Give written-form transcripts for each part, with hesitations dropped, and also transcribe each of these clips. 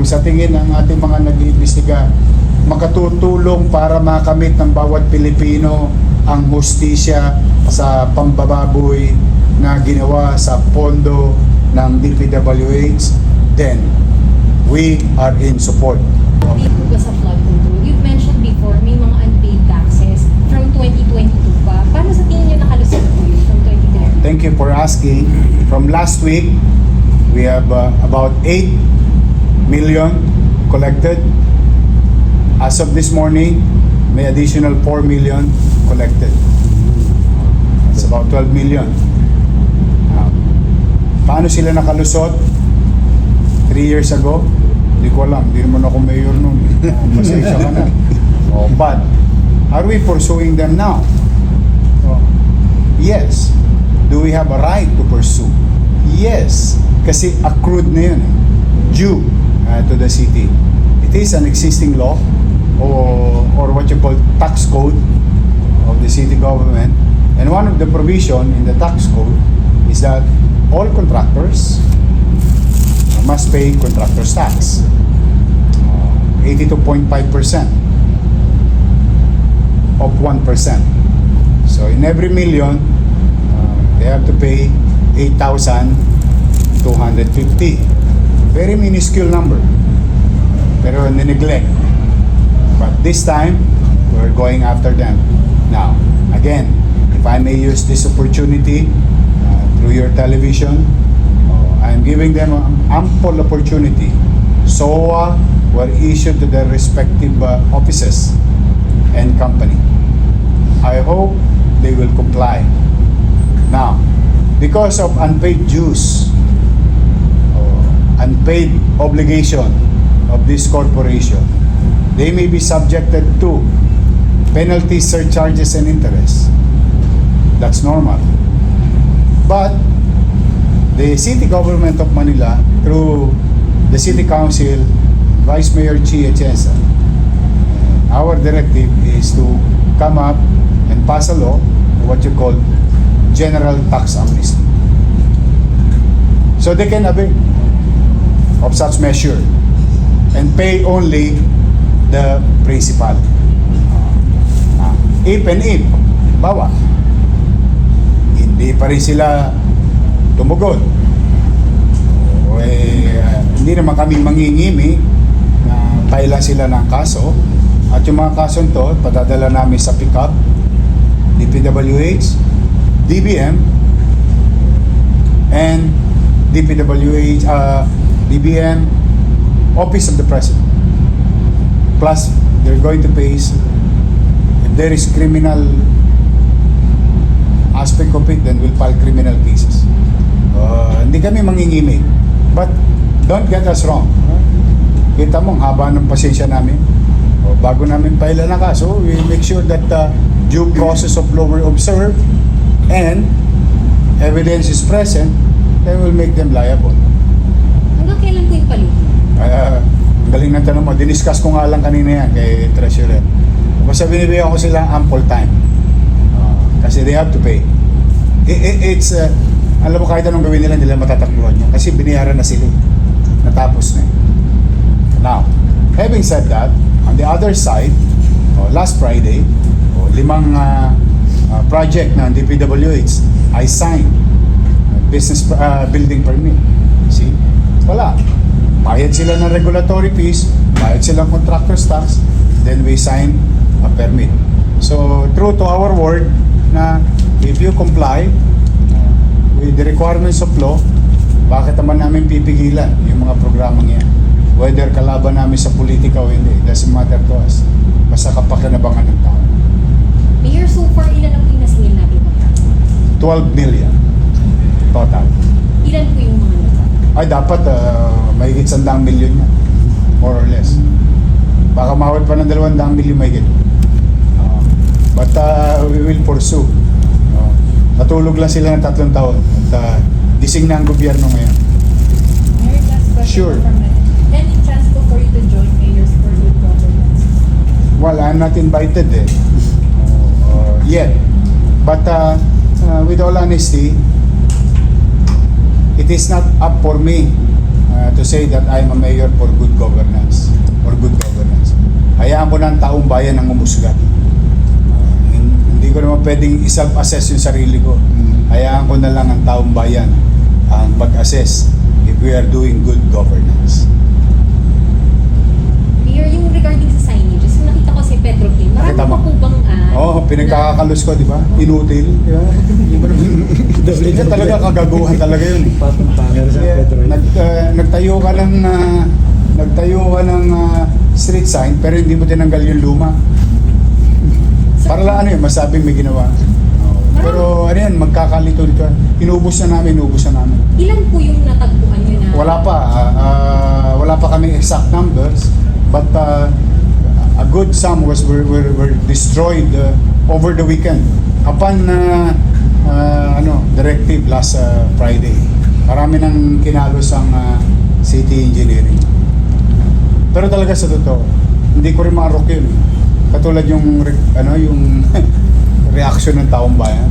sa tingin ng ating mga nag-iimbestiga, makatutulong para makamit ng bawat Pilipino ang hustisya sa pambababoy na ginawa sa pondo ng DPWH, then we are in support. Update po ba sa flood control? You've mentioned before, may mga unpaid taxes from 2022 pa. Paano sa tingin nyo nakalusot po yun from 2023? Thank you for asking. From last week, we have about 8 million collected. As of this morning, may additional 4 million collected. It's about 12 million. Paano sila nakalusot? 3 years ago? Hindi ko alam. Hindi naman ako mayor noon. Pasensya ka na. Oh, but, are we pursuing them now? Oh, yes. Do we have a right to pursue? Yes. Kasi accrued na yun. Due to the city. It is an existing law or what you call tax code of the city government. And one of the provision in the tax code is that all contractors must pay contractor's tax. 82.5% of 1%. So in every million, they have to pay 8,250. Very minuscule number. Pero neglect. But this time, we're going after them. Now, again, if I may use this opportunity through your television, I'm giving them an ample opportunity. SOA were issued to their respective offices and company. I hope they will comply. Now, because of unpaid dues, unpaid obligation of this corporation, they may be subjected to penalties, surcharges, and interest. That's normal. But the City Government of Manila, through the City Council, Vice Mayor Chi Atienza, our directive is to come up and pass a law, what you call general tax amnesty. So they can avail of such measure and pay only the principal. If and if, bawa, hindi pa rin sila tumugon. Hindi naman kami mangingimi na pailan sila ng kaso. At yung mga kasong to, padadala namin sa pick-up, DPWH, DBM, and DPWH, DBM, Office of the President. Plus, they're going to face, if there is criminal aspect of it, then we'll file criminal cases. Hindi kami mangingimi. But, don't get us wrong. Kita mo, ang haba ng pasensya namin. Bago namin paila na kaso, we make sure that due process of law were observed and evidence is present, then we'll make them liable. Hanggang kailan po yung paluto? Ang galing ng tanong mo, diniscuss ko nga lang kanina yan kay Treasurer. Basta binibigyan ko sila ample time. Kasi they have to pay. It's, alam mo kahit anong gawin nila, nila matatakbuhan niya. Kasi biniyaran na sila. Natapos na. Now, having said that, on the other side, last Friday, 5 project ng DPWH, I signed business building permit. See? Wala. Bayad sila ng regulatory fees, bayad sila ng contractor's tax, then we sign a permit. So, true to our word na if you comply with the requirements of law, bakit naman namin pipigilan yung mga programang yan? Whether kalaban namin sa politika o hindi, it doesn't matter to us. Basta kapakinabangan ng tao. Mayor, so far, ilan ang pinasingil natin contract? 12 million total. Ilan po yung mga nasa? Ay, dapat mahigit 100 million yan. More or less. Baka mawad pa ng 200 million mahigit. But we will pursue. Natulog lang sila ng 3 taon. At gising na ang gobyerno ngayon. Mayor, last question Sure. from me. Any chance po for you to join mayors for good governance? Well, I'm not invited yet. But with all honesty, it is not up for me to say that I'm a mayor for good governance. For good governance. Hayaan ko na ang taong bayan ang umusga. Hindi ko naman pwedeng i-self-assess yung sarili ko. Hayaan ko na lang ang taong bayan ang pag-assess if we are doing good governance. Mayor, yung regarding sa signages, yung nakita ko si Pedro Kim, marami Nakita mo? pa po bang Pinagkakakalus ko, di ba? Inutil, di ba? Hindi talaga kagaguhan talaga yun. Patong camera sa Yeah, Pedro. nagtayo ka ng street sign pero hindi mo tinanggal yung luma. Para lang ano yun, masabing may ginawa. Pero ano yan, magkakalito dito. Inubos na namin. Ilan po yung natagpuan nyo na? Wala pa kaming exact numbers, but a good sum were destroyed over the weekend upon directive last Friday. Marami nang kinalos ang city engineering. Pero talaga sa totoo, hindi ko rin maarok yun. Katulad yung reaction ng taong bayan.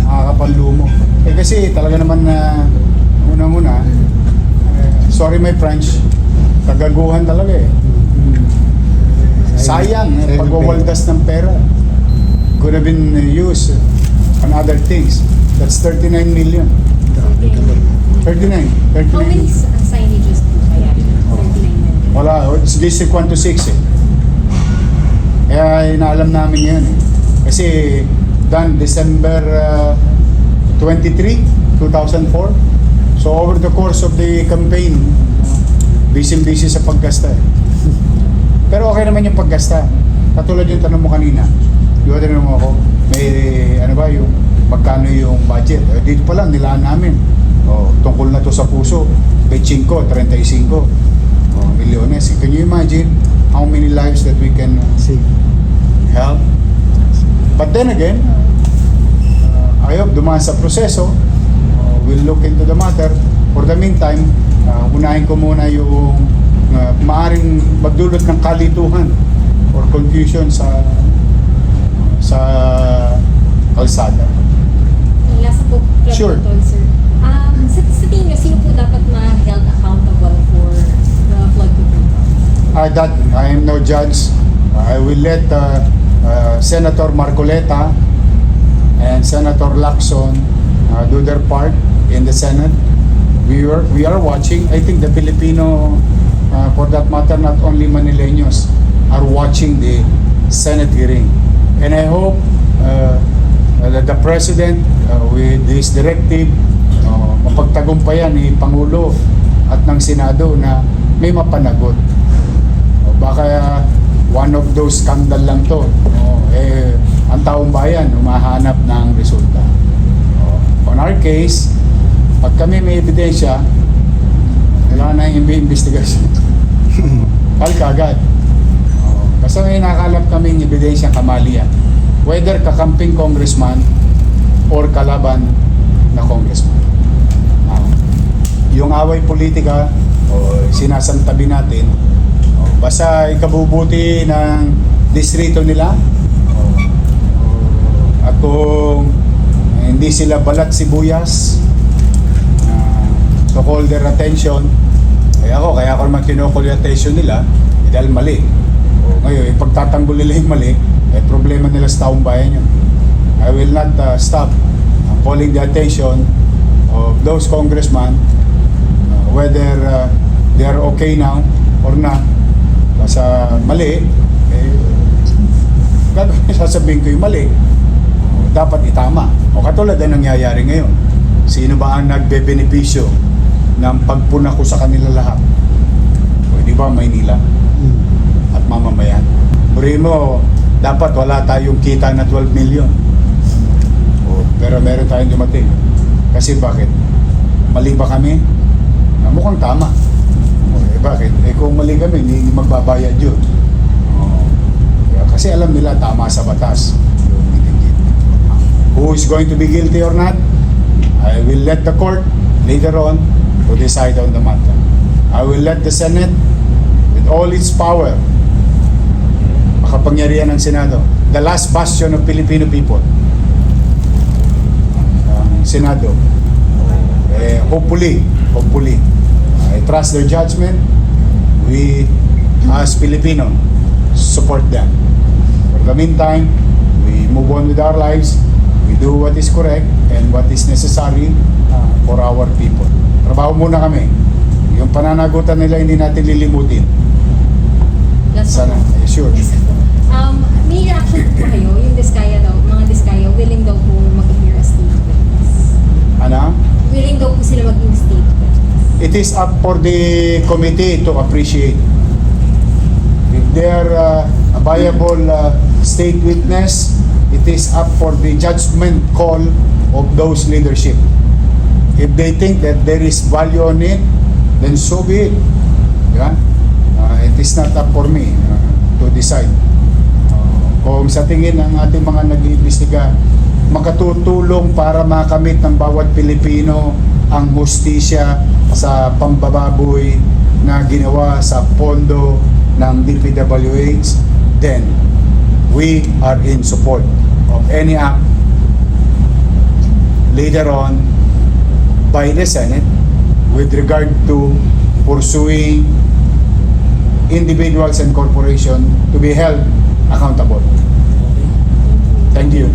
Nakakapanlumo. Kasi talaga naman una-una, sorry my French, kagaguhan talaga eh. Sayang, pagwawaldas ng pera. Could have been used on other things. That's 39 million. 39. How many signages po kaya? 39 million. Wala, it's District 1 to 6 eh. Kaya inaalam namin yan eh. Kasi done December 23, 2004. So over the course of the campaign, busy sa paggasta eh. Pero okay naman yung paggasta. Katulad yung tanong mo kanina, yung tanong mo ako, may yung magkano yung budget. Dito pa lang, nilaan namin. Tungkol na to sa puso, 25, 35 milyones. Can you imagine how many lives that we can help? But then again, I hope dumaan sa proseso. We'll look into the matter. For the meantime, unahin ko muna yung maaring magdulot ng kalituhan or confusion sa kalsada. Last po, Sure. sir. Sa tingin nyo, sino po dapat ma-held accountable for the flood control? That I am no judge. I will let Senator Marcoleta and Senator Lacson do their part in the Senate. We are watching. I think the Filipino, for that matter, not only Manileños, are watching the Senate hearing. And I hope that the President, with this directive, mapagtagumpayan ni Pangulo at ng Senado na may mapanagot. Baka one of those scandal lang to. Ang taong bayan humahanap ng resulta. On our case, pag kami may ebidensya, wala na yung investigation. Kal kagad. Kasi may nakalap kaming ebidensya kamalian. Whether kakamping congressman or kalaban na congressman. Yung away politika, sinasantabi natin, basta ikabubuti ng distrito nila, at kung hindi sila balat sibuyas, to call their attention, kaya ako naman kinukul yung attention nila, dahil mali. Ngayon, pagtatanggol nila yung mali, problema nila sa taong bayan yun. I will not stop calling the attention of those congressmen, whether they are okay now or not. Basta mali, sasabihin ko yung mali, dapat itama. O katulad na nangyayari ngayon. Sino ba ang nagbe-benepisyo ng pagpuna ko sa kanila lahat? O di ba Maynila at mamamayan? Primo, dapat wala tayong kita na 12 million. Pero meron tayong dumating. Kasi bakit? Mali ba kami? Mukhang tama. Bakit? Kung mali kami, hindi magbabayad yun. Kasi alam nila tama sa batas. Who is going to be guilty or not? I will let the court later on to decide on the matter. I will let the Senate with all its power, makapangyarihan ng Senado, the last bastion of Filipino people, Senado, hopefully I trust their judgment. We, as Filipino, support them. For the meantime, we move on with our lives. We do what is correct and what is necessary for our people. Trabaho muna kami. Yung pananagutan nila hindi natin lilimutin. Last Sana. po. Sure. May reaction po ba kayo? Yung Diskaya daw, mga Diskaya, willing daw po mag-appear as state witness. Ano? Willing daw po sila maging state witness. It is up for the committee to appreciate. If they are a viable state witness, it is up for the judgment call of those leadership. If they think that there is value on it, then so be it. Yeah? It is not up for me to decide. Kung sa tingin ng ating mga nag-iimbestiga, makatutulong para makamit ng bawat Pilipino ang hustisya sa pambababoy na ginawa sa pondo ng DPWH, then we are in support of any act later on by the Senate with regard to pursuing individuals and corporations to be held accountable. Thank you.